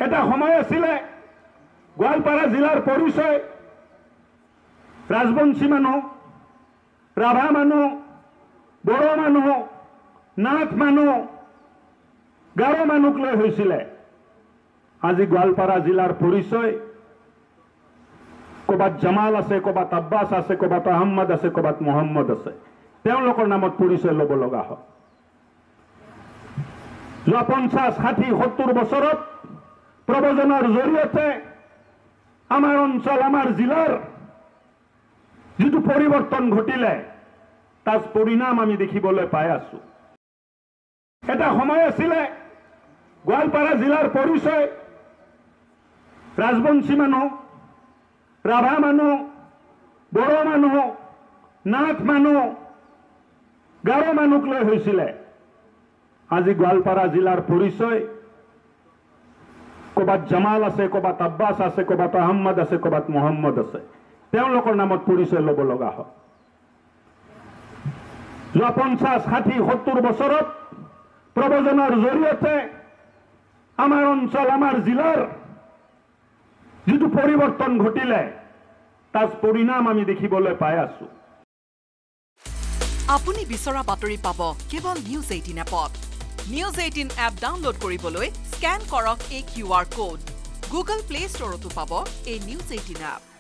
এটা সময় আছিলে গোৱালপাৰা জিলাৰ পৰিচয় ৰাজবংশী মানুহ, ৰাভা মানুহ, বড়ো মানুহ, নাথ মানুহ, গাৰো মানুহক লৈ হৈছিলে। আজি গোৱালপাৰা জিলাৰ পৰিচয় ক'ৰবাত জামাল আছে, ক'ৰবাত আব্বাছ আছে, ক'ৰবাত আহম্মদ আছে, ক'ৰবাত মোহাম্মদ আছে। তেওঁলোকৰ নামত পৰিচয় ল'ব লগা হয়। যোৱা 50, 60, 70 বছৰত প্ৰব্ৰজনৰ জৰিয়তে আমাৰ অঞ্চল, আমাৰ জিলাৰ যিটো পৰিৱৰ্তন ঘটিলে তাৰ পৰিণাম আমি দেখিবলৈ পাই আছো। এটা সময় আছিলে গোৱালপাৰা জিলাৰ পৰিচয় ৰাজবংশী মানুহ, ৰাভা মানুহ, বড়ো মানুহ, নাথ মানুহ, গাৰো মানুহক লৈ হৈছিলে। আজি গোৱালপাৰা জিলাৰ পৰিচয় ক'ৰবাত জামাল আছে, ক'ৰবাত আব্বাছ আছে, ক'ৰবাত আহম্মদ আছে, ক'ৰবাত মোহাম্মদ আছে। তেওঁলোকৰ নামত পৰিচয় ল'ব লগা হয়। যোৱা 50, 60, 70 বছৰত প্ৰব্ৰজনৰ জৰিয়তে আমাৰ অঞ্চল, আমাৰ জিলাৰ যিটো পৰিৱৰ্তন ঘটিলে তাৰ পৰিণাম আমি দেখিবলৈ পাই আছো। আপুনি বিচৰা বাতৰি পাব কেৱল নিউজ 18 এপত। নিউজ 18 এপ ডাউনলোড কৰিবলৈ স্ক্যান কৰক এই QR কোড। গুগল প্লে ষ্টৰতো পাব এই নিউজ 18 এপ।